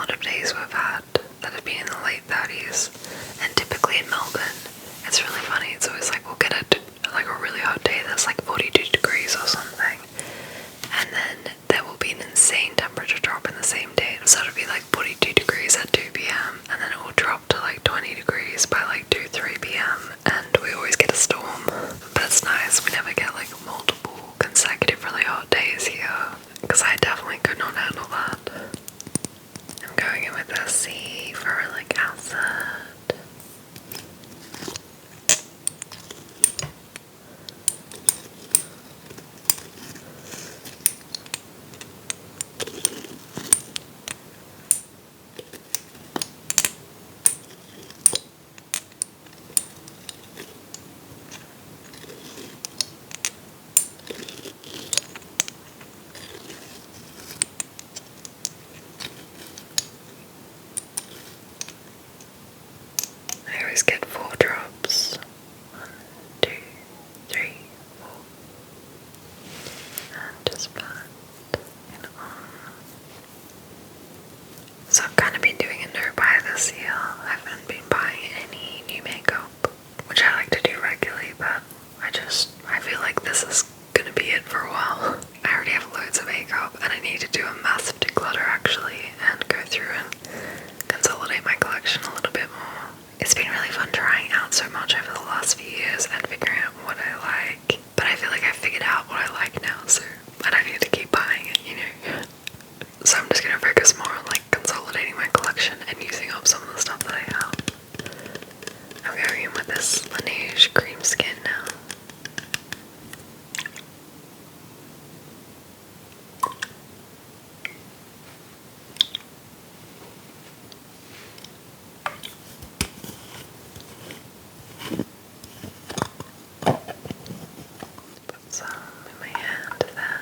lot of days we've had that have been in the late 30s, and typically in Melbourne, it's really funny, it's always like we'll get like a really hot day that's like 42 degrees or something, and then there will be an insane temperature drop in the same day, so it'll be like 42 degrees at 2 p.m, and then it will drop to like 20 degrees by like 3 p.m, and we always get a storm, but it's nice, we never get like multiple consecutive really hot days here, because I definitely could not handle that. I'm going in with a C for like acid. I always get 4 drops. 1, 2, 3, 4. And just put it on. So I've kind of been doing a no buy this year. I haven't been buying any new makeup, which I like to do regularly, but I feel like this is gonna be it for a while. I already have loads of makeup and I need to do a massive declutter actually and go through and consolidate my collection a little bit more. It's been really fun trying out so much over the last few years and figuring out what I like, but I feel like I've figured out what I like now, so I don't need to keep buying it, you know. So I'm just gonna focus more on like consolidating my collection and using up some of the stuff that I have. I'm going in with this Laneige cream skin now. Put some in my hand there.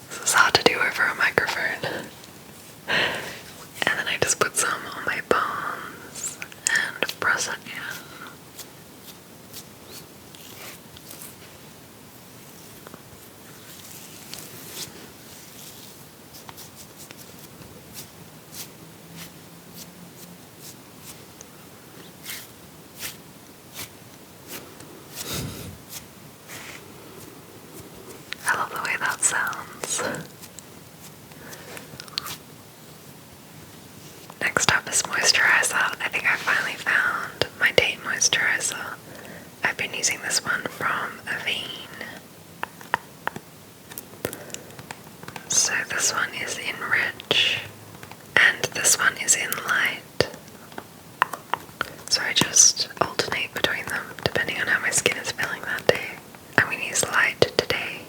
This is hard to do over a microphone. And then I just put some on my palms and press it in. I love the way that sounds. Next up is moisturizer. I think I finally found my date moisturizer. I've been using this one from Avene. So this one is in rich and this one is in light. So I just alternate between them depending on how my skin is feeling that day. I'm going to use light today.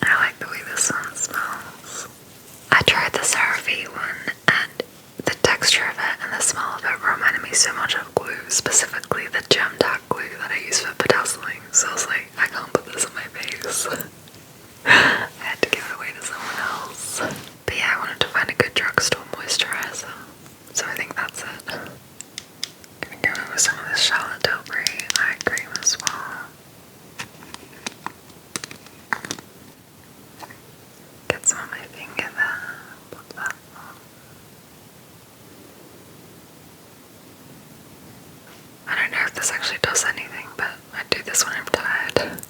I like the way this one smells. I tried the CeraVe one and the texture of it and the smell of it reminded me so much of glue, specifically the gem tack glue that I use for bedazzling. So I was like, I can't put this on my face. I had to give it away to someone else. But yeah, I wanted to find a good drugstore moisturizer. So I think that's it. Gonna go in with some of this Charlotte Tilbury eye cream as well. Get some on my finger there. Put that on. I don't know if this actually does anything, but I do this when I'm tired.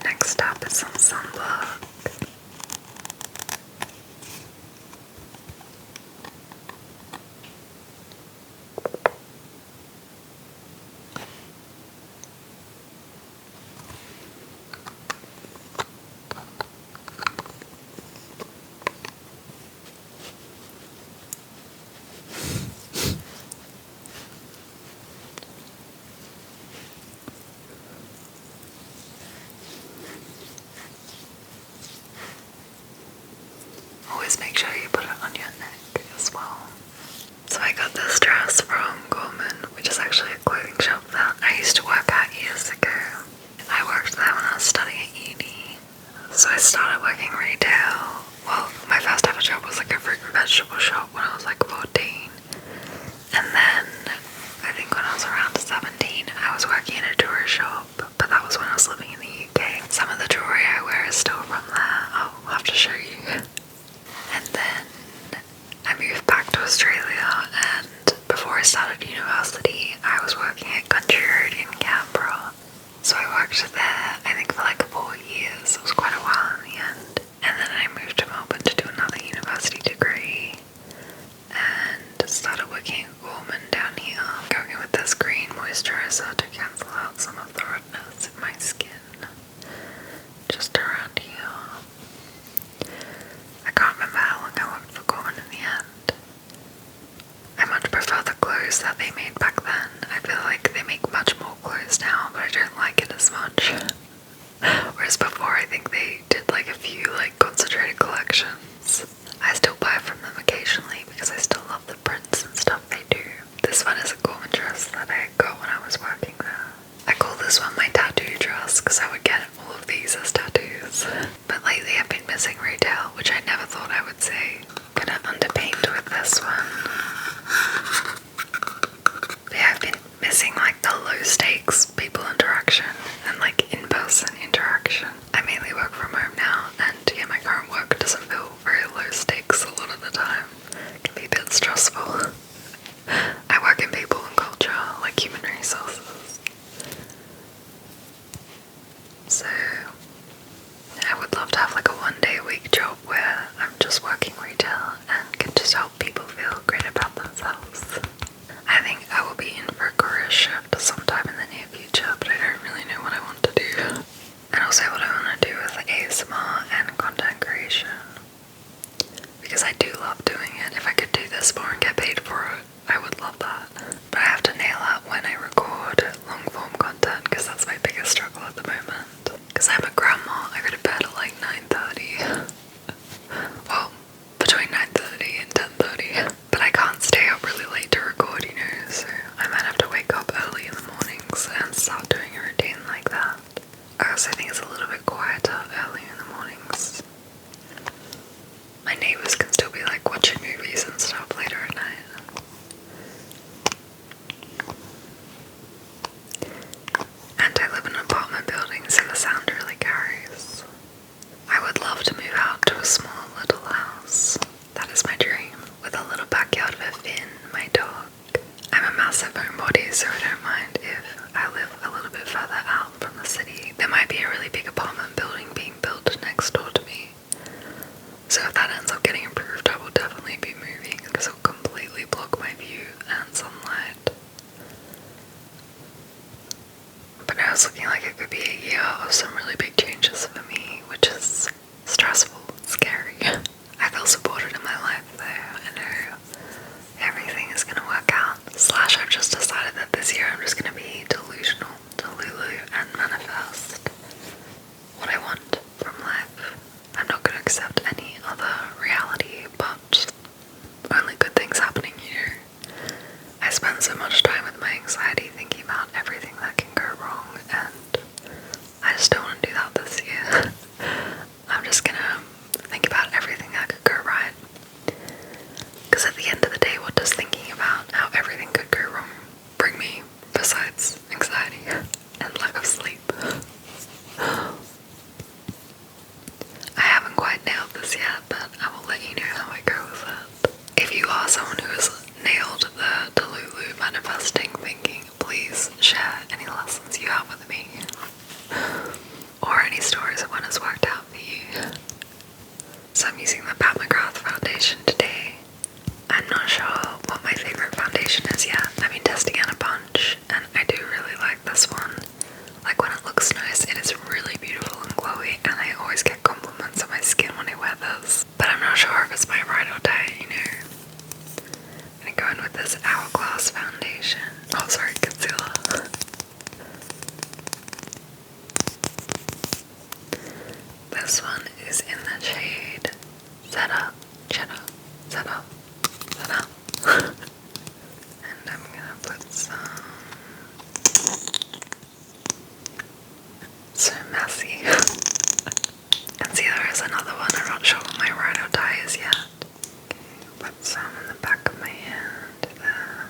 Next up is some sunblock. started university, I was working at Country Road in Canberra. So I worked there, I think for like 4 years. It was quite a while in the end. And then I moved to Melbourne to do another university degree. And started working at grwm down here. Going in with this green moisturiser to cancel out some of the redness in my skin. Just around here. I can't remember how long I worked for grwm in the end. I much prefer the clothes that they made back then. I feel like they make much more clothes now, but I don't like it as much. Whereas before, I think they did like a few like concentrated collections. I still buy from them occasionally because I still love the prints and stuff they do. This one is a grwm dress that I got when I was working there. I call this one my tattoo dress because I would get all of these as tattoos. But lately I've been missing retail, which I never thought I would say. I'm gonna underpaint with this one. But yeah, I've been missing like the low stakes people interaction and like in-person interaction. I mainly work from home now, and yeah, my current work doesn't feel very low stakes a lot of the time. It can be a bit stressful. I work in people and culture, like human resources. So I would love to have like a 1-day-a-week job where I'm just working retail and can just help people feel great about themselves. I think I will be in for a career shift sometime in the near future, but I don't really know what I want to do. And also what I want to do with ASMR and content creation. Because I do love doing it. If I could do this more and get paid for it, I would love that. But I have to nail out when I record long form content because that's my biggest struggle at the moment. Because I'm a grandma, I go to bed at like 9:30. Well, between 9:30 and 10:30. But I can't stay up really late to record, you know, so I might have to wake up early in the mornings and start doing a routine like that. I also think it's a little bit quieter early in the mornings. My neighbours can still be like watching movies and stuff later at night. And I live in an apartment building, so the sound really carries. I would love to move out to a small little house. That is my dream, with a little backyard with Finn, my dog. I'm a massive homebody, so I don't mind if I live a little bit further out from the city. There might be a really big apartment building being built next door to me. So if that ends up getting approved, I will definitely be moving because it will completely block my view and sunlight. But now it's looking like it could be a year of some really big changes for me, which is stressful, scary. I feel supported in my life though. I know everything is gonna work out. Slash, I've just decided that this year I'm just gonna be delusional, delulu, and manifest what I want from life. I'm not gonna accept any other reality, but only good things happening, you know. I spend so much time with my anxiety thinking about everything that can go wrong, and I just don't want to do that this year. I'm just gonna think about everything that could go right. Because at the end of the day, what does thinking about how everything could go wrong bring me besides anxiety and lack of sleep? I haven't quite nailed this yet, but I will let you know how I go with it. If you are someone who has nailed the delulu manifesting thinking, please share any lessons you have with me. Or any stories of when it's worked out for you. So I'm using the Pat McGrath foundation today. I'm not sure what my favourite foundation is yet. I've been testing out a bunch, and I do really like this one. Like when it looks nice, it is really beautiful and glowy, and I always get compliments on my skin when I wear this. But I'm not sure if it's my ride or die, you know. I'm gonna go in with this Hourglass foundation. Oh, sorry, concealer. This one is in the shade Setup, Cheddar, Setup, Setup. And I'm gonna put some. So messy. Concealer is another one. I'm not sure what my ride or die is yet. Okay, put some in the back of my hand there.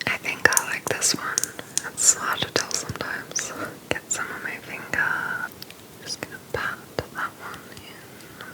I think I like this one. It's hard to tell sometimes. Get some on my finger. Just gonna pat that one in.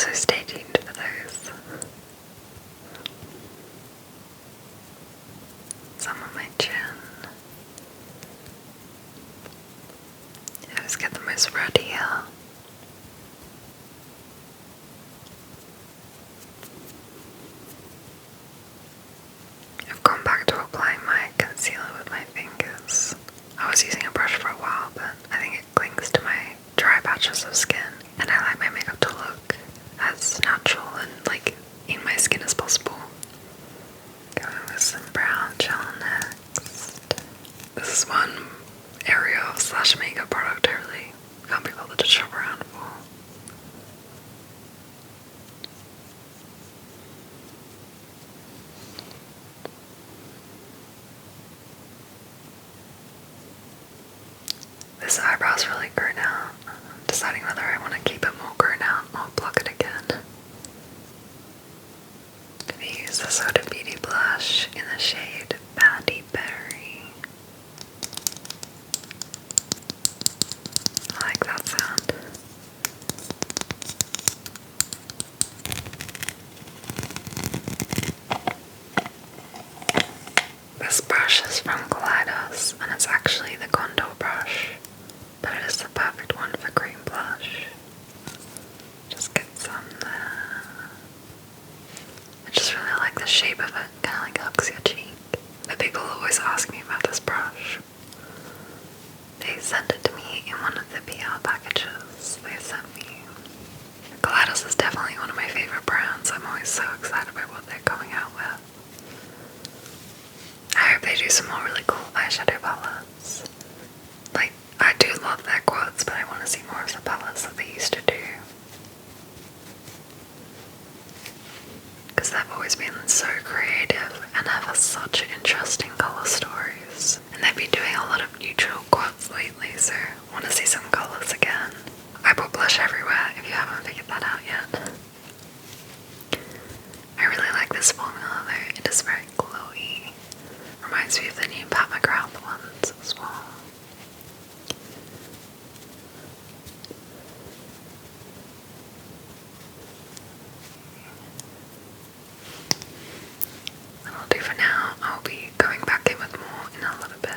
So stay tuned for those. Some on my chin. I always get the most red here. I've gone back to applying my concealer with my fingers. I was using a brush for a while, but I think it clings to my dry patches of skin, and I like my makeup to look as natural and like in my skin as possible. Going with some brown gel next. This is one area of slash makeup product I really can't be bothered to shop around for. This eyebrow's really grown out. I'm deciding whether I want to keep it more grown out or pluck it again. I'm going to use this Huda Beauty blush in the shade Patty Berry. I like that sound. This brush is from Kaleidos, and it's actually the contour brush, but it is the perfect one for cream blush. Just get some there. I just really like the shape of it, kind of like hugs your cheek. But people always ask me about this brush. They sent it to me in one of the PR packages they sent me. Kaleidos is definitely one of my favorite brands. I'm always so excited about what they're coming out with. I hope they do some more really cool eyeshadow palettes. Like, I do love their quads, but I want to see more of the palettes that they used to do. Because they've always been so creative and have such interesting colour stories. And they've been doing a lot of neutral quads lately, so I want to see some colours again. I put blush everywhere if you haven't figured that out yet. I really like this formula though, it is very glowy. Reminds me of the new Pat McGrath ones as well. That'll do for now. I'll be going back in with more in a little bit.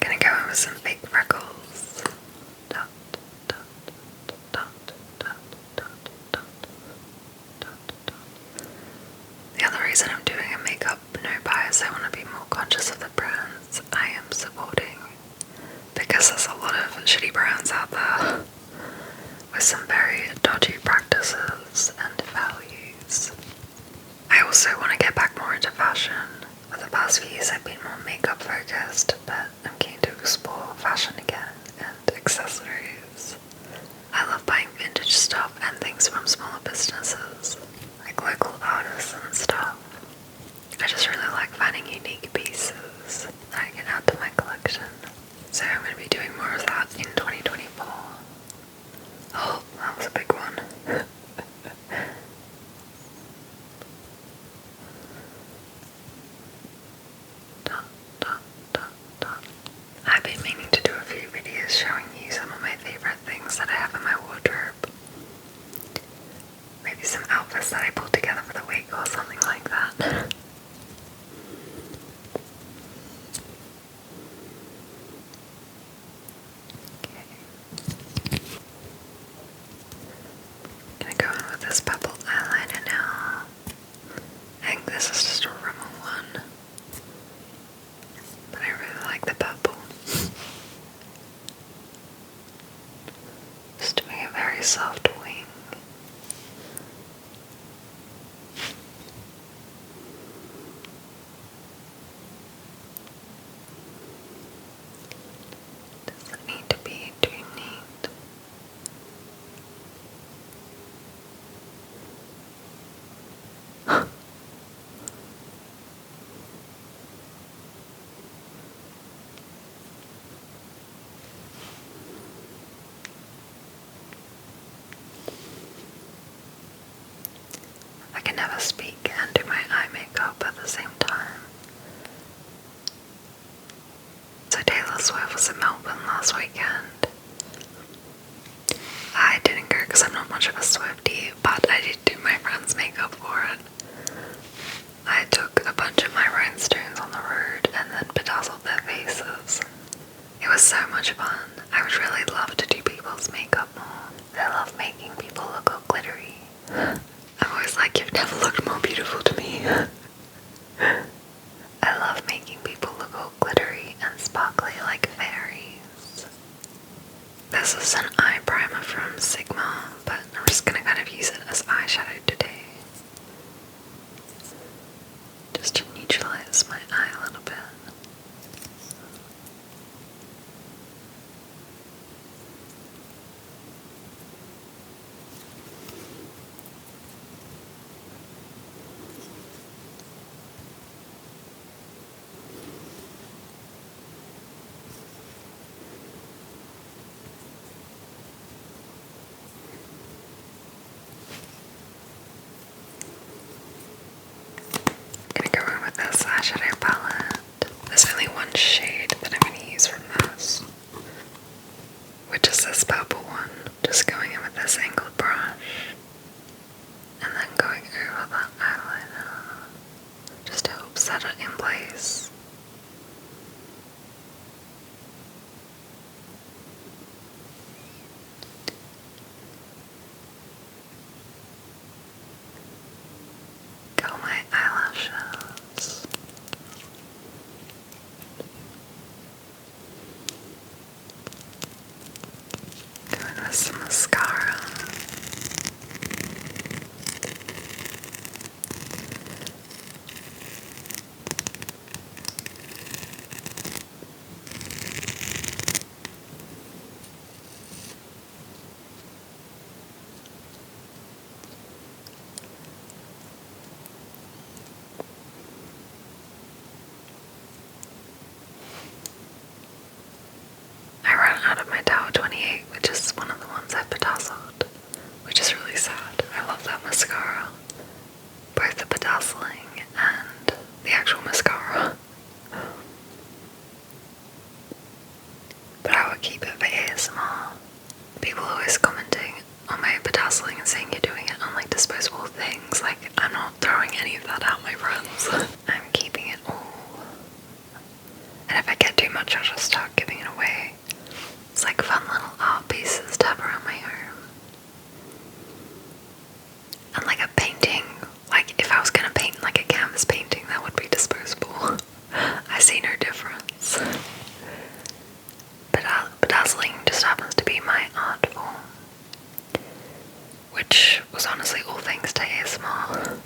Gonna go in with some fake freckles. Dot, dot, dot, dot, dot, dot, dot, dot. The other reason I'm doing a makeup no buy is I want to be more conscious of the brands I am supporting, because there's a lot of shitty brands out there with some very dodgy practices and values. I also want to get back more into fashion. For the past few years I've been more makeup focused, but I'm keen to explore fashion again and accessories. I love buying vintage stuff and things from smaller businesses, like local artists and stuff. I just really like finding unique pieces that I can add to my collection. So I'm going to be doing more of that in 2024. Oh, that was a big one. Dot, dot, dot, dot. I've been meaning to do a few videos showing you some of my favourite things that I have in my wardrobe. Maybe some outfits that I pulled together for the week or something like that. Gonna go in with this purple eyeliner now. I think this is just a Rimmel one, but I really like the purple. Just doing a very soft wing. Doesn't need to be too neat. I can never speak and do my eye makeup at the same time. So Taylor Swift was in Melbourne last weekend. I didn't go because I'm not much of a Swiftie, but I which was honestly all thanks to ASMR.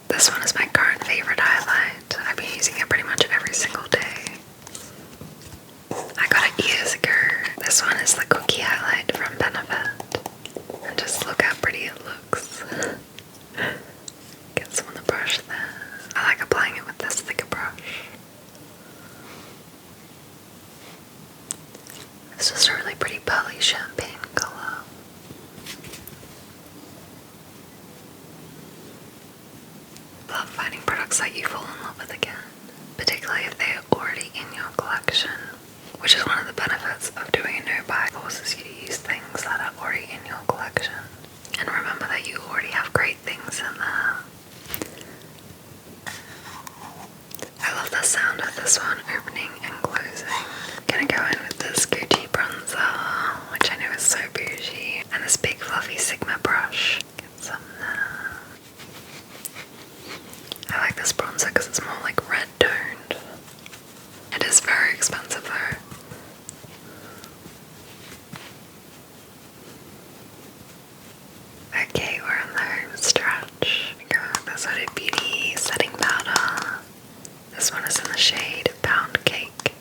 This one is my current favourite highlight. I've been using it pretty much every single day. I got it years ago. This one is the cookie highlight from Benefit. And just look how pretty it looks. Get some on the brush there. I like applying it with this thicker brush. It's just a really pretty pearly champagne colour. Love finding products that you fall in love with again, particularly if they are already in your collection, which is one of the benefits of doing a no-buy. It forces you to use things that are already in your collection, and remember that you already have great things in there. I love the sound of this one opening and closing. Gonna go in with this Gucci bronzer, which I know is so bougie, and this big fluffy Sigma brush. Get some there. I like this bronzer because it's more like red toned. It is very expensive though. Okay, we're on the home stretch. We go with this Huda Beauty setting powder. This one is in the shade Pound Cake.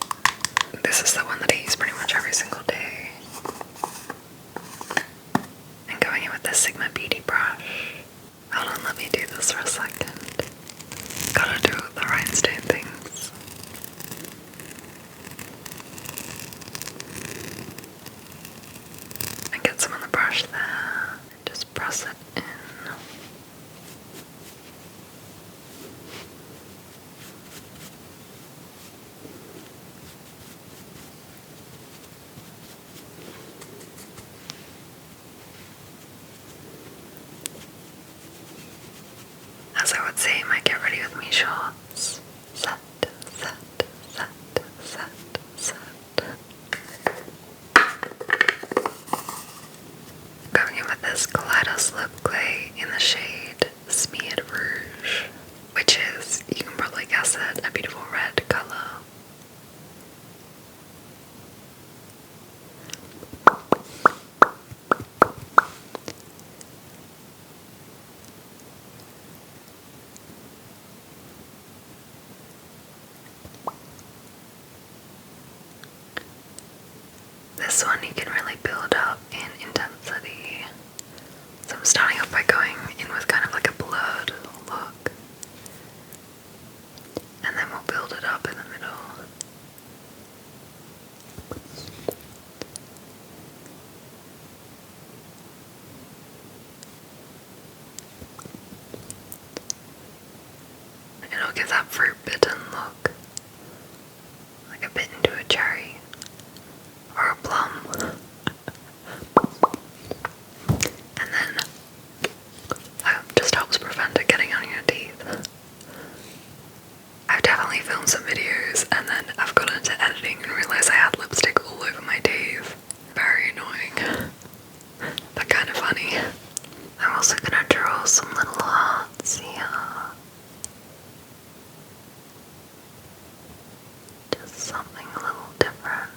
This is the one that I use pretty much every single day. And going in with this Sigma Beauty brush. Hold on, let me do this for a second. Gotta do the rhinestone things. And get some on the brush there. Just press it in. As I would say, might get ready with me shorts. Set, set, set, set, set. Going in with this Kaleidos lip clay in the shade Smeared Rouge, which is, you can probably guess it, a beautiful red colour. This one you can really build up in intensity. So I'm starting off by going in with kind of like a blurred look. And then we'll build it up in the middle. It'll give that fruit bitten look. Like a bit into a cherry. Or a plum. And then that just helps prevent it getting on your teeth. I've definitely filmed some videos and then I've got into editing and realised I had lipstick all over my teeth. Very annoying. But kind of funny. I'm also gonna draw some little hearts here. Just something a little different.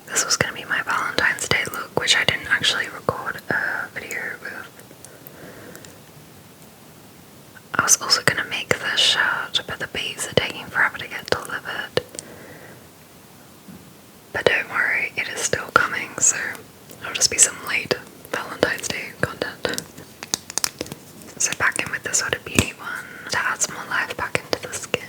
This was going to be my Valentine's Day look, which I didn't actually record a video with. I was also going to make this shirt, but the beads are taking forever to get delivered. But don't worry, it is still coming, so it'll just be some late Valentine's Day content. So back in with this Huda Beauty one to add some more life back into the skin.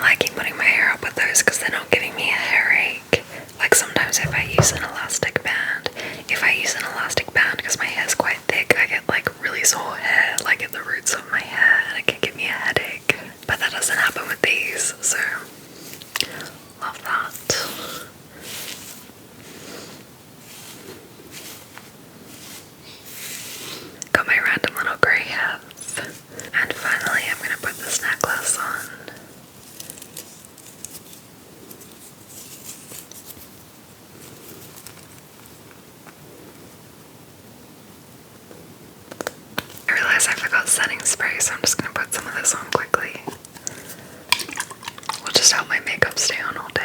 liking putting my hair up with those because they're not giving me a headache. Like sometimes if I use an elastic band, because my hair's quite thick, I get like really sore hair, like at the roots of my hair, and it can give me a headache. But that doesn't happen with these, so love that. Got my random little grey hairs. And finally I'm gonna put this necklace on. I realised I forgot setting spray, so I'm just gonna put some of this on quickly. Will just help my makeup stay on all day.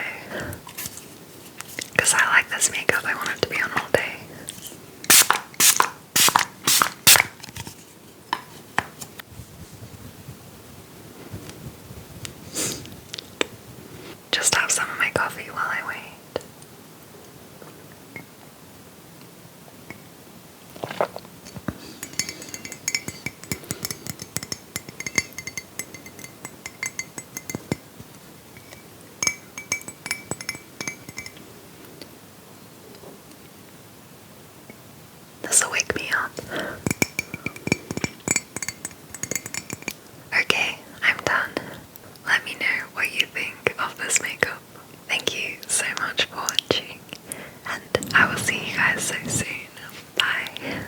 Because I like this makeup, I want it to be on all day. Just have some of my coffee while I wait.